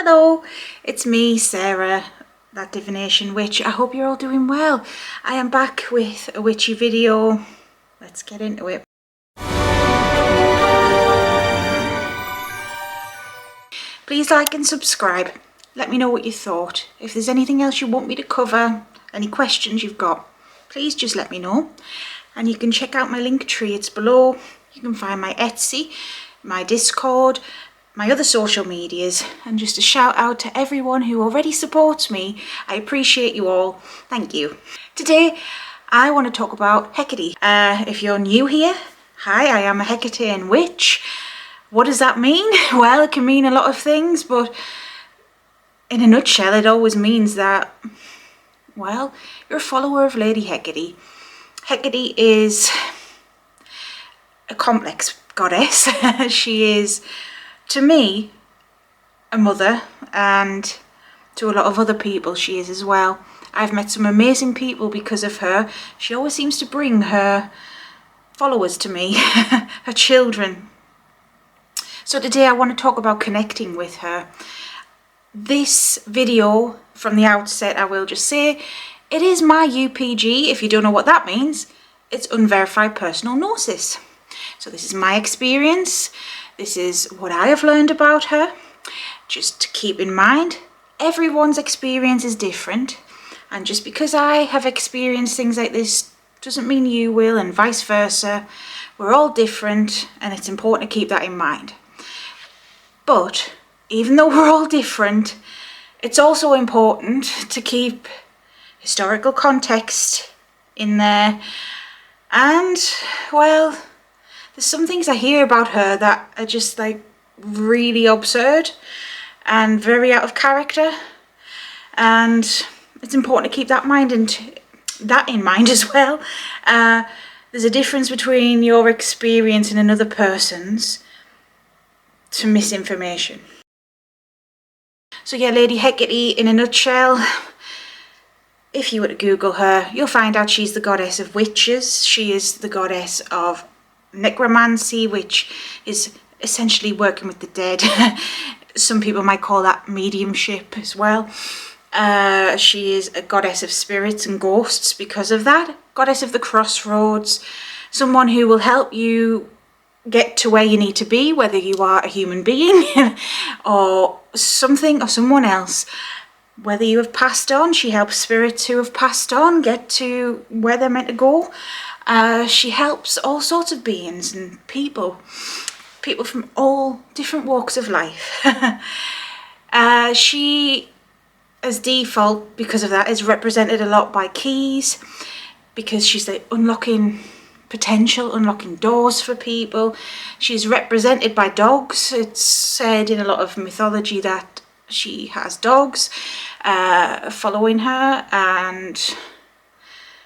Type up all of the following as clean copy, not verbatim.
Hello, it's me, Sarah, that divination witch. I hope you're all doing well. I am back with a witchy video. Let's get into it. Please like and subscribe. Let me know what you thought. If there's anything else you want me to cover, any questions you've got, please just let me know. And you can check out my link tree, it's below. You can find my Etsy, my Discord, my other social medias, and just a shout out to everyone who already supports me. I appreciate you all. Thank you. Today, I want to talk about Hecate. If you're new here, hi, I am a Hecatean witch. What does that mean? Well, it can mean a lot of things, but in a nutshell, it always means that, well, you're a follower of Lady Hecate. Hecate is a complex goddess. She is, to me, a mother, and to a lot of other people she is as well. I've met some amazing people because of her. She always seems to bring her followers to me, her children. So today I want to talk about connecting with her. This video, from the outset, I will just say, it is my UPG. If you don't know what that means, it's unverified personal gnosis. So this is my experience. This is what I have learned about her. Just to keep in mind, everyone's experience is different. And just because I have experienced things like this doesn't mean you will, and vice versa. We're all different, and it's important to keep that in mind. But even though we're all different, it's also important to keep historical context in there. And, well, there's some things I hear about her that are just like really absurd and very out of character. And it's important to keep that in mind as well. There's a difference between your experience and another person's to misinformation. So yeah, Lady Hecate in a nutshell, if you were to Google her, you'll find out she's the goddess of witches. She is the goddess of necromancy, which is essentially working with the dead. Some people might call that mediumship as well. She is a goddess of spirits and ghosts because of that. Goddess of the crossroads, someone who will help you get to where you need to be, whether you are a human being or something or someone else. Whether you have passed on, she helps spirits who have passed on get to where they're meant to go. She helps all sorts of beings and people from all different walks of life. She, as default, because of that, is represented a lot by keys, because she's like unlocking potential, unlocking doors for people. She's represented by dogs. It's said in a lot of mythology that she has dogs following her, and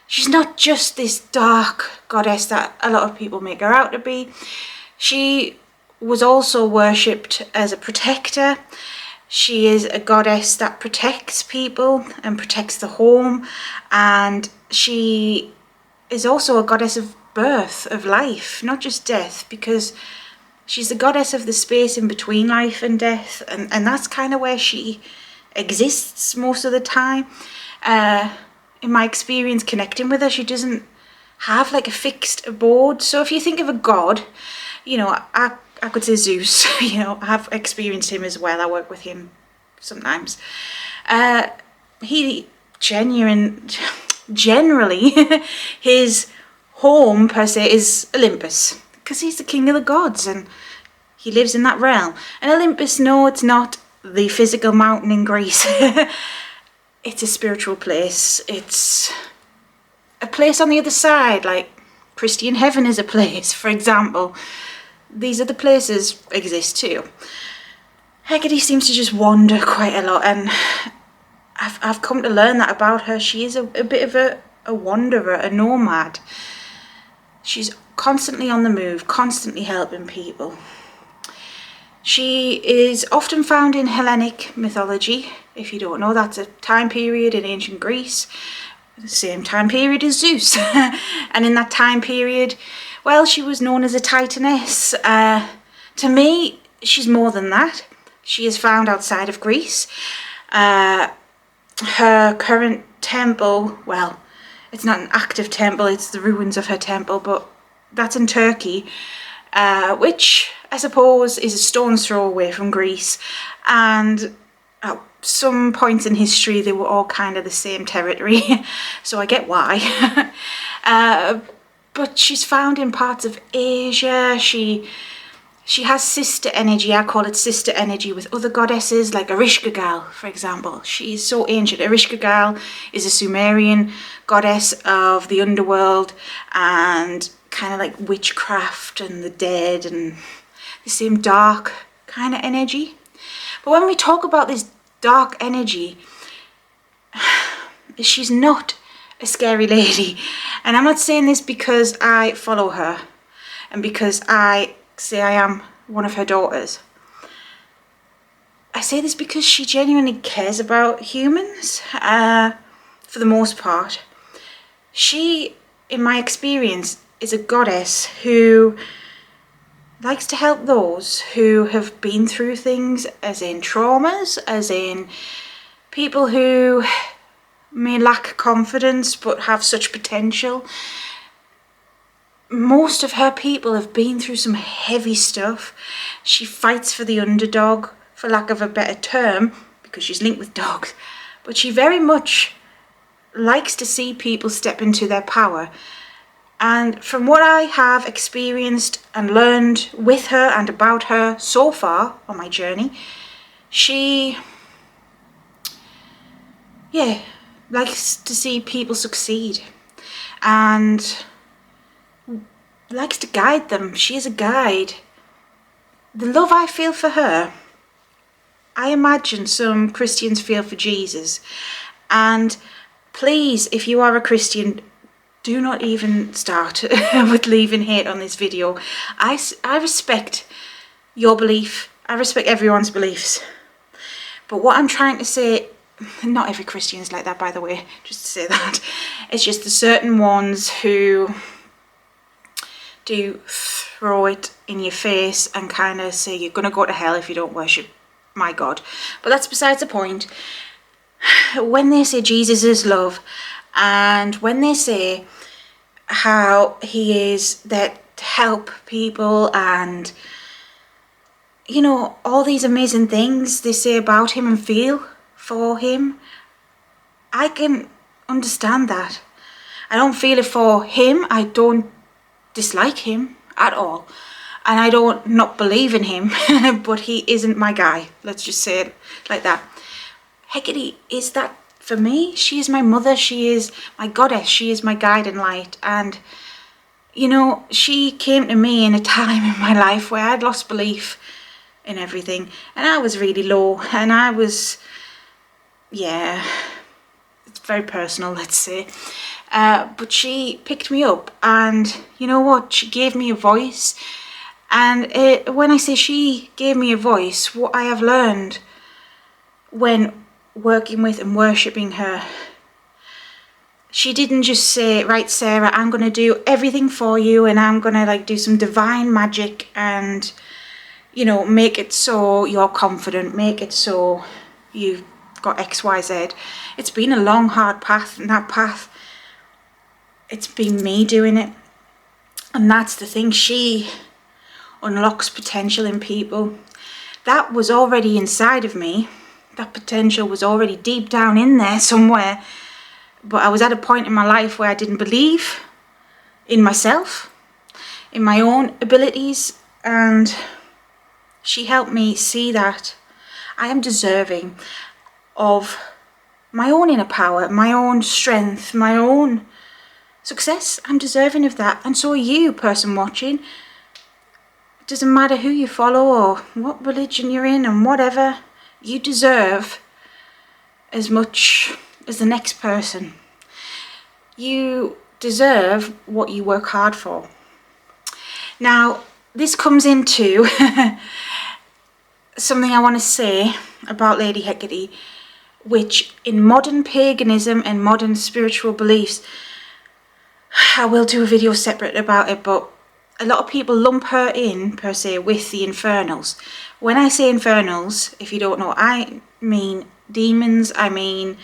she's not just this dark goddess that a lot of people make her out to be. She was also worshipped as a protector. She is a goddess that protects people and protects the home, and she is also a goddess of birth, of life, not just death, because she's the goddess of the space in between life and death, and that's kind of where she exists most of the time. In my experience connecting with her, she doesn't have like a fixed abode. So if you think of a god, you know, I could say Zeus. You know, I have experienced him as well. I work with him sometimes. He generally his home per se is Olympus, because he's the king of the gods and he lives in that realm. And Olympus, no, it's not the physical mountain in Greece. It's a spiritual place. It's a place on the other side, like Christian heaven is a place, for example. These other places exist too. Hecate seems to just wander quite a lot, and I've come to learn that about her. She is a bit of a wanderer, a nomad. She's constantly on the move, constantly helping people. She is often found in Hellenic mythology. If you don't know, that's a time period in ancient Greece, the same time period as Zeus. And in that time period, well, she was known as a titaness. To me, she's more than that. She is found outside of Greece. Her current temple, well, it's not an active temple, it's the ruins of her temple, but that's in Turkey, which I suppose is a stone's throw away from Greece. And at some points in history they were all kind of the same territory, so I get why. But she's found in parts of Asia. She has sister energy. I call it sister energy with other goddesses, like Ereshkigal, for example. She's so ancient. Ereshkigal is a Sumerian goddess of the underworld and kind of like witchcraft and the dead and the same dark kind of energy. But when we talk about this dark energy, she's not a scary lady. And I'm not saying this because I follow her and because I say I am one of her daughters. I say this because she genuinely cares about humans, for the most part. She, in my experience, is a goddess who likes to help those who have been through things, as in traumas, as in people who may lack confidence but have such potential. Most of her people have been through some heavy stuff. She fights for the underdog, for lack of a better term, because she's linked with dogs. But she very much likes to see people step into their power. And from what I have experienced and learned with her and about her so far on my journey, she, likes to see people succeed and likes to guide them. She is a guide. The love I feel for her, I imagine some Christians feel for Jesus. And please, if you are a Christian, do not even start with leaving hate on this video. I respect your belief. I respect everyone's beliefs. But what I'm trying to say, not every Christian is like that, by the way, just to say that. It's just the certain ones who do throw it in your face and kind of say you're going to go to hell if you don't worship my God. But that's besides the point. When they say Jesus is love, and when they say how he is there to help people, and you know, all these amazing things they say about him and feel for him, I can understand that. I don't feel it for him. I don't dislike him at all, and I don't not believe in him, but he isn't my guy. Let's just say it like that. Hecate is that for me. She is my mother. She is my goddess. She is my guiding light. And you know, she came to me in a time in my life where I'd lost belief in everything, and I was really low, and I was, yeah, it's very personal, let's say. But she picked me up, and you know what? She gave me a voice. And when I say she gave me a voice, what I have learned when working with and worshipping her, she didn't just say, right, Sarah, I'm going to do everything for you, and I'm going to like do some divine magic and, you know, make it so you're confident, make it so you've got X, Y, Z. It's been a long, hard path, and that path, it's been me doing it. And that's the thing, she unlocks potential in people. That was already inside of me. That potential was already deep down in there somewhere. But I was at a point in my life where I didn't believe in myself, in my own abilities, and she helped me see that I am deserving of my own inner power, my own strength, my own success. I'm deserving of that, and so are you, person watching. It doesn't matter who you follow or what religion you're in and whatever, you deserve as much as the next person. You deserve what you work hard for. Now, this comes into something I want to say about Lady Hecate, which in modern paganism and modern spiritual beliefs, I will do a video separate about it, but a lot of people lump her in, per se, with the infernals. When I say infernals, if you don't know, I mean demons. I mean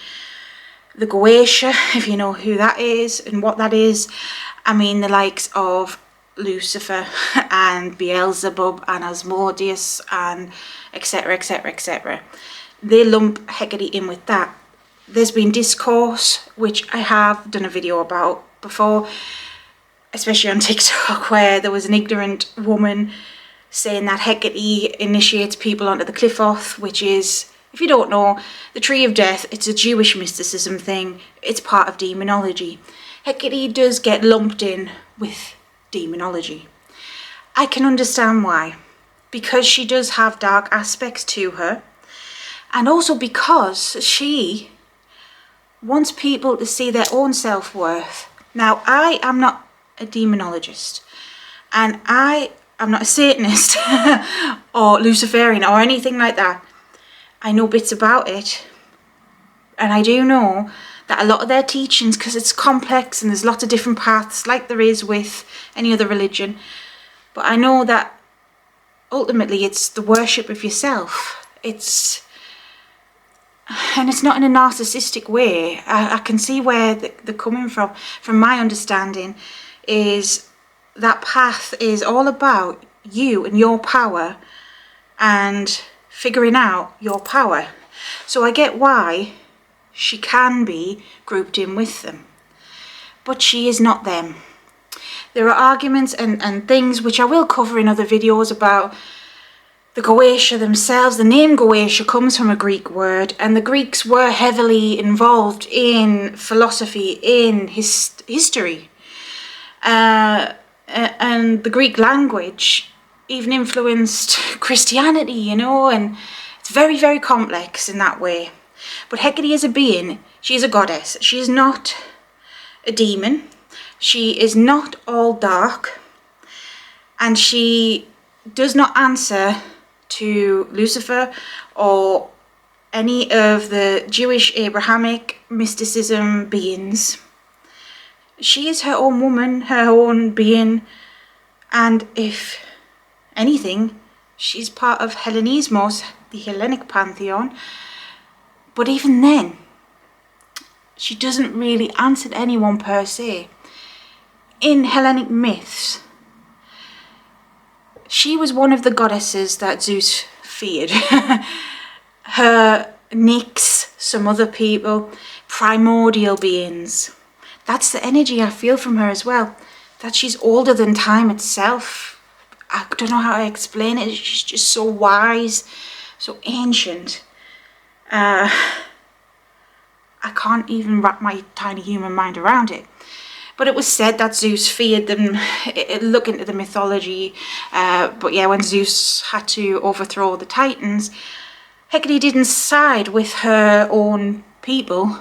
the Goetia, if you know who that is and what that is. I mean the likes of Lucifer and Beelzebub and Asmodeus and etc, etc, etc. They lump Hecate in with that. There's been discourse, which I have done a video about before, especially on TikTok, where there was an ignorant woman saying that Hecate initiates people onto the cliff oath, which is, if you don't know, the Tree of Death. It's a Jewish mysticism thing. It's part of demonology. Hecate does get lumped in with demonology. I can understand why. Because she does have dark aspects to her. And also because she wants people to see their own self-worth. Now, I am not a demonologist. And I am not a Satanist or Luciferian or anything like that. I know bits about it. And I do know that a lot of their teachings, because it's complex and there's lots of different paths, like there is with any other religion, but I know that ultimately it's the worship of yourself. And it's not in a narcissistic way. I can see where they're coming from. From my understanding, is that path is all about you and your power and figuring out your power. So I get why she can be grouped in with them, but she is not them. There are arguments and things which I will cover in other videos about the Goetia themselves. The name Goetia comes from a Greek word, and the Greeks were heavily involved in philosophy, in history. And the Greek language even influenced Christianity, you know, and it's very, very complex in that way. But Hecate is a being. She is a goddess. She is not a demon. She is not all dark. And she does not answer to Lucifer or any of the Jewish Abrahamic mysticism beings. She is her own woman, her own being, and if anything, she's part of Hellenismos, the Hellenic pantheon. But even then, she doesn't really answer to anyone per se. In Hellenic myths, she was one of the goddesses that Zeus feared. Her Nyx, some other people, primordial beings. That's the energy I feel from her as well. That she's older than time itself. I don't know how to explain it. She's just so wise, so ancient. I can't even wrap my tiny human mind around it. But it was said that Zeus feared them. Look into the mythology. But yeah, when Zeus had to overthrow the Titans, Hecate didn't side with her own people.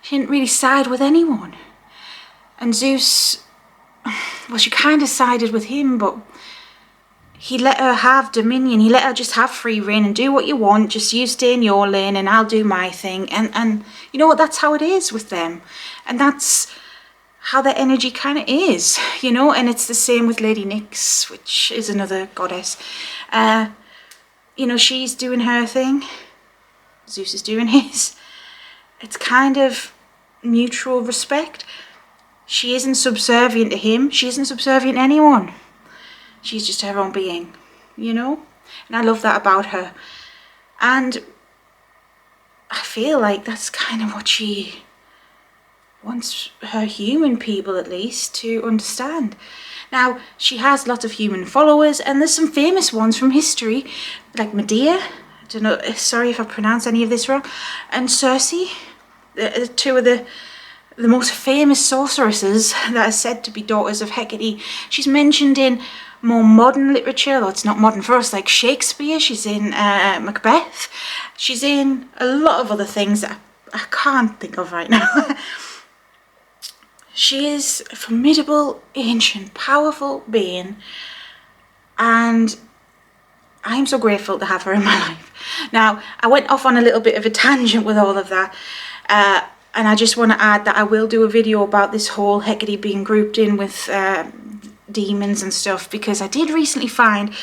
She didn't really side with anyone. And Zeus, well, she kind of sided with him, but he let her have dominion. He let her just have free reign and do what you want. Just you stay in your lane and I'll do my thing. And you know what? That's how it is with them. And that's how their energy kind of is, you know. And it's the same with Lady Nyx, which is another goddess. You know, she's doing her thing. Zeus is doing his. It's kind of mutual respect. She isn't subservient to him. She isn't subservient to anyone. She's just her own being, you know? And I love that about her. And I feel like that's kind of what she wants her human people, at least, to understand. Now, she has lots of human followers, and there's some famous ones from history, like Medea. I don't know, sorry if I pronounce any of this wrong. And Circe, two of the most famous sorceresses that are said to be daughters of Hecate. She's mentioned in more modern literature, though it's not modern for us, like Shakespeare. She's in Macbeth. She's in a lot of other things that I can't think of right now. She is a formidable, ancient, powerful being, and I'm so grateful to have her in my life. Now, I went off on a little bit of a tangent with all of that, and I just want to add that I will do a video about this whole Hecate being grouped in with demons and stuff, because I did recently find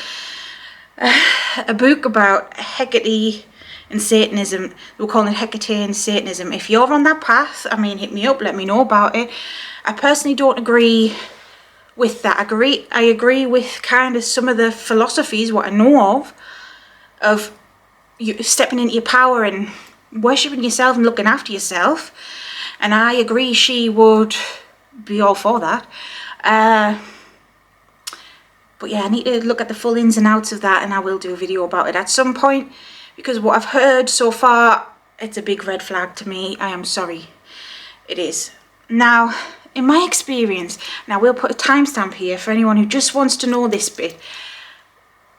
a book about Hecate and Satanism. They were calling it Hecate and Satanism. If you're on that path, I mean, hit me up, let me know about it. I personally don't agree with that. I agree with kind of some of the philosophies, what I know of you stepping into your power and worshipping yourself and looking after yourself. And I agree she would be all for that. But yeah, I need to look at the full ins and outs of that, and I will do a video about it at some point, because what I've heard so far, it's a big red flag to me. I am sorry. It is. Now, in my experience, and I will put a timestamp here for anyone who just wants to know this bit,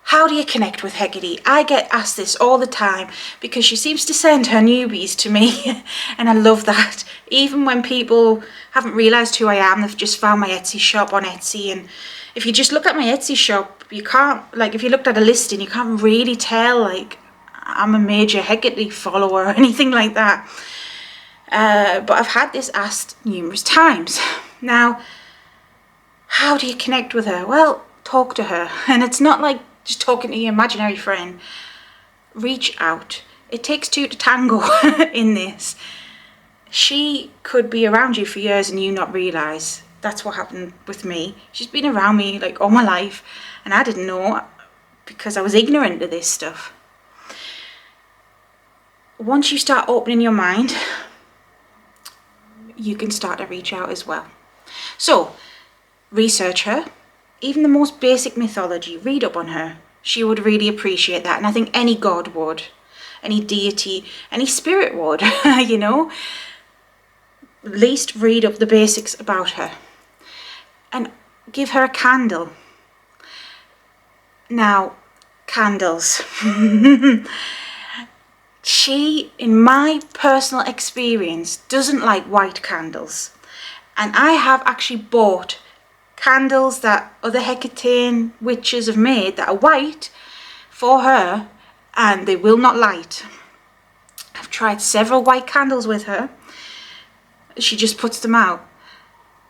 how do you connect with Hecate? I get asked this all the time because she seems to send her newbies to me and I love that. Even when people haven't realised who I am, they've just found my Etsy shop on Etsy, and if you just look at my Etsy shop, you can't, like if you looked at a listing, you can't really tell like I'm a major Hecate follower or anything like that. But I've had this asked numerous times. Now, how do you connect with her? Well, talk to her. And it's not like just talking to your imaginary friend. Reach out. It takes two to tango in this. She could be around you for years and you not realise. That's what happened with me. She's been around me like all my life and I didn't know because I was ignorant of this stuff. Once you start opening your mind, you can start to reach out as well. So, research her. Even the most basic mythology, read up on her. She would really appreciate that, and I think any god would. Any deity, any spirit would, you know. At least read up the basics about her. And give her a candle. Now, candles. She, in my personal experience, doesn't like white candles. And I have actually bought candles that other Hecatean witches have made that are white for her, and they will not light. I've tried several white candles with her. She just puts them out.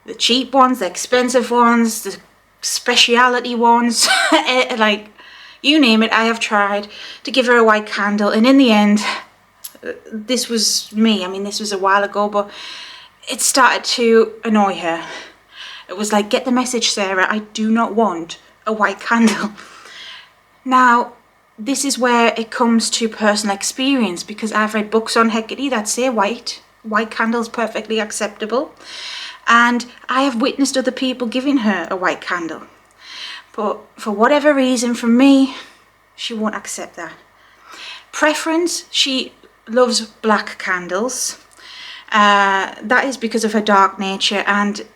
The cheap ones, the expensive ones, the speciality ones, like you name it, I have tried to give her a white candle, and in the end, this was me. I mean, this was a while ago, but it started to annoy her. It was like, get the message, Sarah, I do not want a white candle. Now, this is where it comes to personal experience, because I've read books on Hecate that say white candles perfectly acceptable. And I have witnessed other people giving her a white candle. But for whatever reason, for me, she won't accept that. Preference, she loves black candles. That is because of her dark nature, and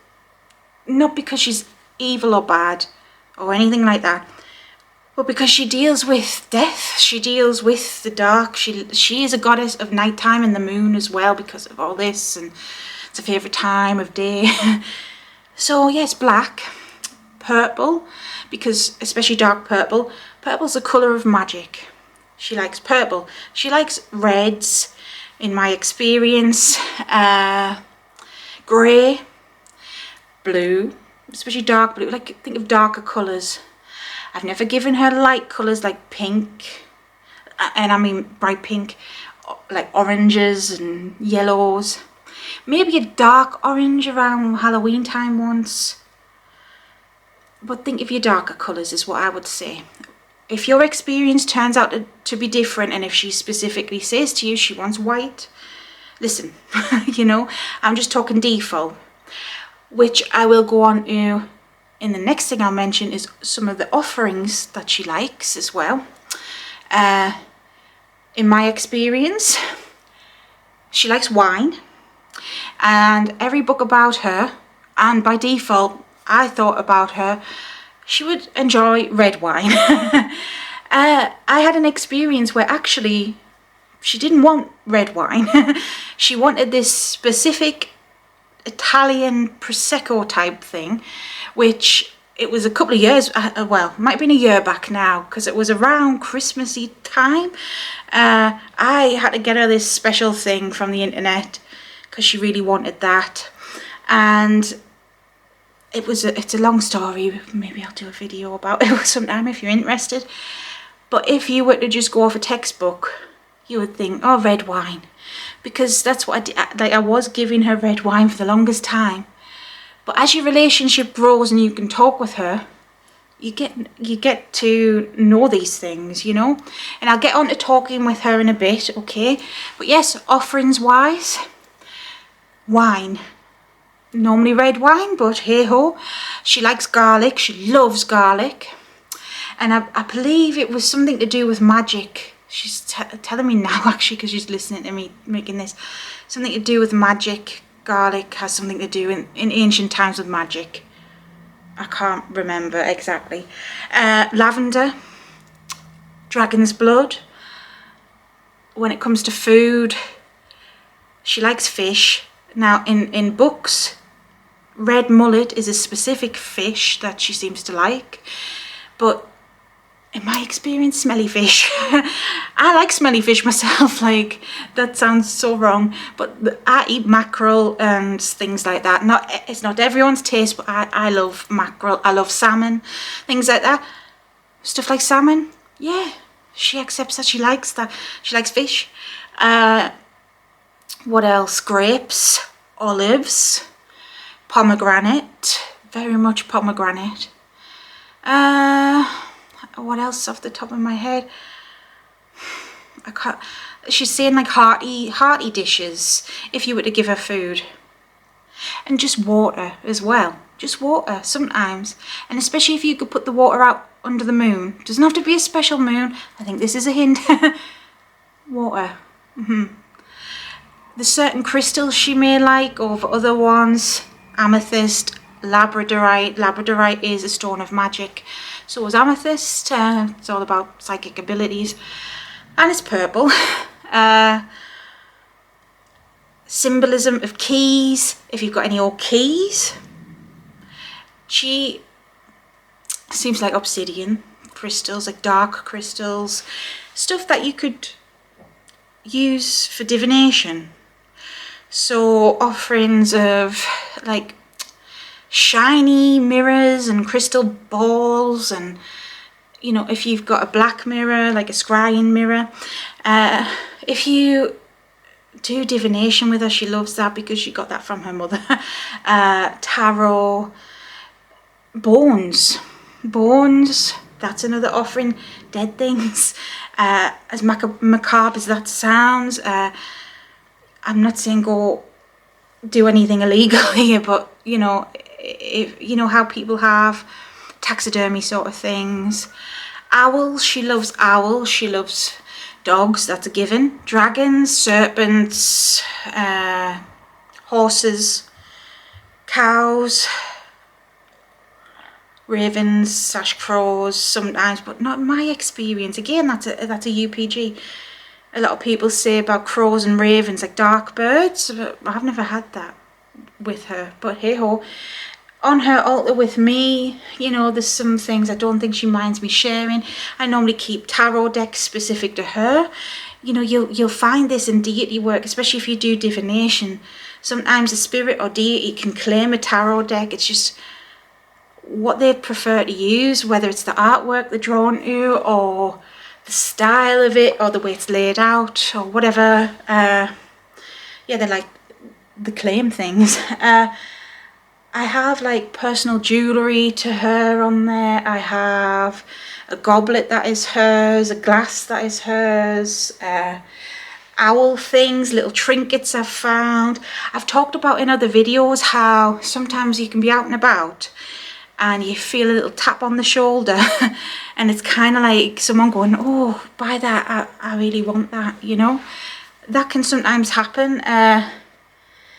not because she's evil or bad or anything like that, but because she deals with death. She deals with the dark. She is a goddess of nighttime and the moon as well, because of all this, and it's a favourite time of day. So yes, black. Purple, because especially dark purple. Purple's the colour of magic. She likes purple. She likes reds, in my experience. Grey, blue, especially dark blue. Like, think of darker colours. I've never given her light colours like pink, and I mean bright pink, like oranges and yellows. Maybe a dark orange around Halloween time once. But think of your darker colours is what I would say. If your experience turns out to be different, and if she specifically says to you she wants white, listen, you know, I'm just talking default, which I will go on to in the next thing I'll mention is some of the offerings that she likes as well. In my experience, she likes wine, and every book about her, and by default, I thought about her, she would enjoy red wine. I had an experience where actually she didn't want red wine. She wanted this specific Italian Prosecco type thing, which it was a couple of years, well, might have been a year back now, because it was around Christmassy time. I had to get her this special thing from the internet because she really wanted that. And it's a long story. Maybe I'll do a video about it sometime if you're interested. But if you were to just go off a textbook, you would think, oh, red wine. Because that's what I did. Like, I was giving her red wine for the longest time. But as your relationship grows and you can talk with her, you get to know these things, you know. And I'll get on to talking with her in a bit, okay? But yes, offerings wise, wine. Normally red wine, but hey ho. She likes garlic. She loves garlic. And I believe it was something to do with magic. She's telling me now, actually, because she's listening to me making this. Something to do with magic. Garlic has something to do in ancient times with magic. I can't remember exactly. Lavender. Dragon's blood. When it comes to food, she likes fish. Now, in books, red mullet is a specific fish that she seems to like. But in my experience, smelly fish. I like smelly fish myself. Like, that sounds so wrong. But I eat mackerel and things like that. It's not everyone's taste, but I love mackerel. I love salmon, things like that. Stuff like salmon, yeah. She accepts that. She likes that. She likes fish. What else? Grapes, olives, pomegranate. Very much pomegranate. What else off the top of my head? I can't. She's saying like hearty dishes if you were to give her food. And just water as well. Just water sometimes. And especially if you could put the water out under the moon. Doesn't have to be a special moon. I think this is a hint. Water. There's certain crystals she may like over other ones. Amethyst, labradorite. Labradorite is a stone of magic. So is amethyst. It's all about psychic abilities. And it's purple. Symbolism of keys. If you've got any old keys. She seems like obsidian crystals, like dark crystals. Stuff that you could use for divination. So offerings of like shiny mirrors and crystal balls, and you know, if you've got a black mirror, like a scrying mirror, if you do divination with her, she loves that because she got that from her mother. Tarot, bones, that's another offering. Dead things, as macabre as that sounds. I'm not saying go do anything illegal here, but you know, if you know how people have taxidermy sort of things. Owls, she loves owls. She loves dogs, that's a given. Dragons, serpents, horses, cows, ravens, crows sometimes, but not in my experience. Again, that's a UPG. A lot of people say about crows and ravens like dark birds, but I've never had that with her. But hey ho, on her altar with me, you know, there's some things I don't think she minds me sharing. I normally keep tarot decks specific to her. You know, you'll find this in deity work, especially if you do divination. Sometimes a spirit or deity can claim a tarot deck. It's just what they prefer to use, whether it's the artwork they're drawn to or the style of it or the way it's laid out or whatever. Yeah, they're like the claim things. I have like personal jewellery to her on there. I have a goblet that is hers, a glass that is hers, owl things, little trinkets I've found. I've talked about in other videos how sometimes you can be out and about and you feel a little tap on the shoulder and it's kind of like someone going, oh, buy that, I really want that, you know. That can sometimes happen.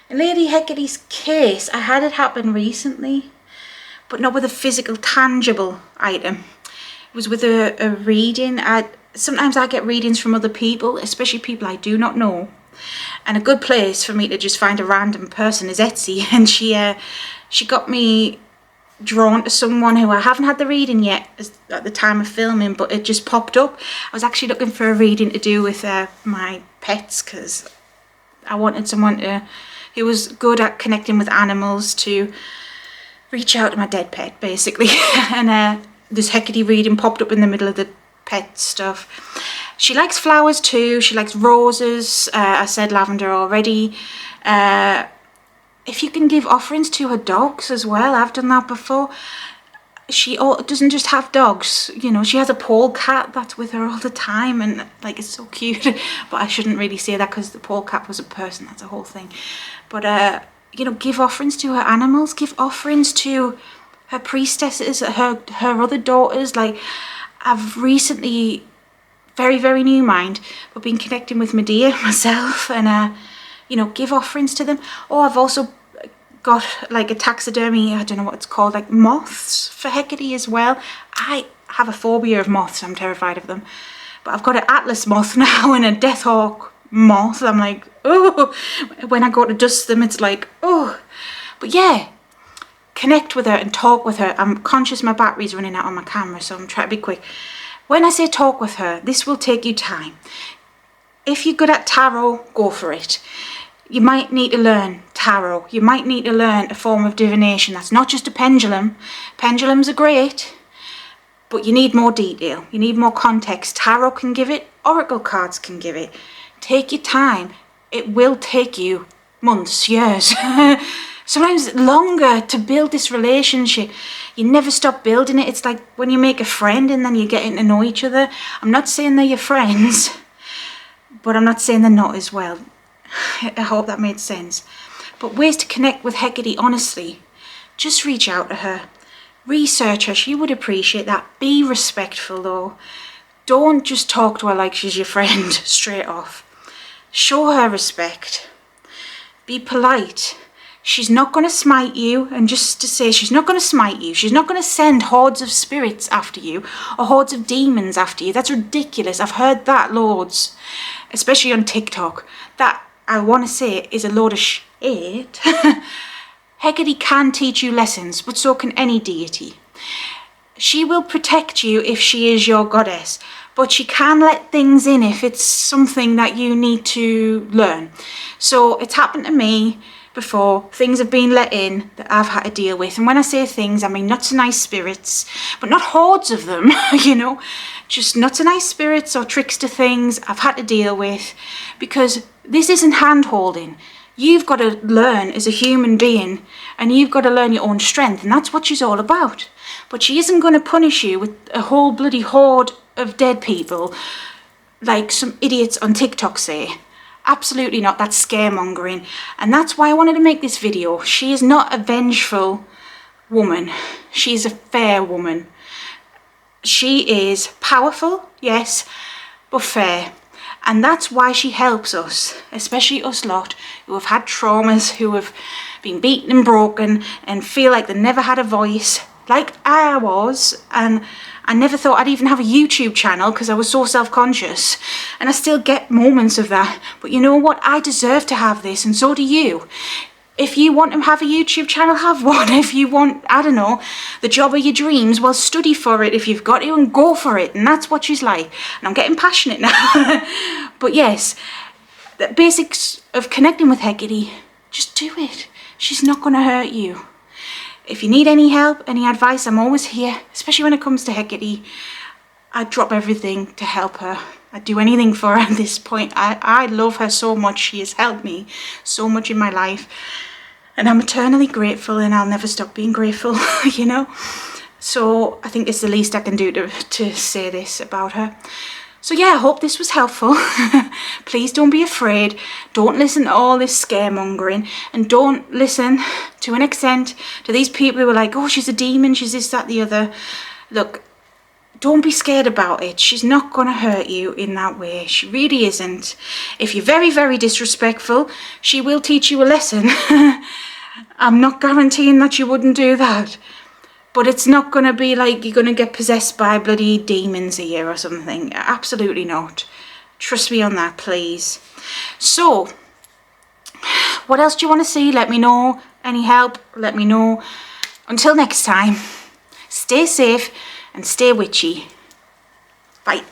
In Lady Hecate's case, I had it happen recently, but not with a physical, tangible item. It was with a reading. Sometimes I get readings from other people, especially people I do not know. And a good place for me to just find a random person is Etsy. And she got me drawn to someone who I haven't had the reading yet at the time of filming, but it just popped up. I was actually looking for a reading to do with my pets because I wanted someone who was good at connecting with animals to reach out to my dead pet, basically. And this Hecate reading popped up in the middle of the pet stuff. She likes flowers too. She likes roses. I said lavender already. If you can give offerings to her dogs as well, I've done that before. She doesn't just have dogs, you know, she has a polecat that's with her all the time, and like, it's so cute. But I shouldn't really say that because the polecat was a person, that's a whole thing. But you know, give offerings to her animals, give offerings to her priestesses, her other daughters. Like, I've recently, very new mind, but been connecting with Medea myself, and you know, give offerings to them. Oh, I've also got like a taxidermy, I don't know what it's called, like moths for Hecate as well. I have a phobia of moths, I'm terrified of them. But I've got an atlas moth now and a death hawk moth. I'm like, oh, when I go to dust them, it's like, oh. But yeah, connect with her and talk with her. I'm conscious my battery's running out on my camera, so I'm trying to be quick. When I say talk with her, this will take you time. If you're good at tarot, go for it. You might need to learn tarot. You might need to learn a form of divination. That's not just a pendulum. Pendulums are great, but you need more detail. You need more context. Tarot can give it. Oracle cards can give it. Take your time. It will take you months, years, sometimes longer to build this relationship. You never stop building it. It's like when you make a friend and then you're getting to know each other. I'm not saying they're your friends, but I'm not saying they're not as well. I hope that made sense. But ways to connect with Hecate, honestly, just reach out to her. Research her, she would appreciate that. Be respectful though. Don't just talk to her like she's your friend straight off. Show her respect. Be polite. She's not going to smite you, and just to say, she's not going to smite you. She's not going to send hordes of spirits after you or hordes of demons after you. That's ridiculous. I've heard that loads, especially on TikTok. That, I want to say, is a load of shit. Hecate can teach you lessons, but so can any deity. She will protect you if she is your goddess, but she can let things in if it's something that you need to learn. So it's happened to me before. Things have been let in that I've had to deal with. And when I say things, I mean not so nice spirits, but not hordes of them, you know, just not so nice spirits or trickster things I've had to deal with, because this isn't hand-holding. You've got to learn as a human being, and you've got to learn your own strength, and that's what she's all about. But she isn't going to punish you with a whole bloody horde of dead people like some idiots on TikTok say. Absolutely not. That's scaremongering, and that's why I wanted to make this video. She is not a vengeful woman. She is a fair woman. She is powerful, yes, but fair. And that's why she helps us, especially us lot who have had traumas, who have been beaten and broken and feel like they never had a voice, like I was. And I never thought I'd even have a YouTube channel because I was so self-conscious. And I still get moments of that. But you know what? I deserve to have this, and so do you. If you want to have a YouTube channel, have one. If you want, I don't know, the job of your dreams, well, study for it if you've got to, and go for it. And that's what she's like. And I'm getting passionate now. But yes, the basics of connecting with Hecate, just do it. She's not going to hurt you. If you need any help, any advice, I'm always here, especially when it comes to Hecate. I'd drop everything to help her. I'd do anything for her at this point. I love her so much. She has helped me so much in my life. And I'm eternally grateful, and I'll never stop being grateful, you know. So I think it's the least I can do to say this about her. So yeah, I hope this was helpful. Please don't be afraid. Don't listen to all this scaremongering, and don't listen to an extent to these people who are like, oh, she's a demon, she's this, that, the other. Look, don't be scared about it. She's not going to hurt you in that way. She really isn't. If you're very disrespectful, she will teach you a lesson. I'm not guaranteeing that you wouldn't do that. But it's not going to be like you're going to get possessed by bloody demons here or something. Absolutely not. Trust me on that, please. So, what else do you want to see? Let me know. Any help? Let me know. Until next time, stay safe and stay witchy. Bye.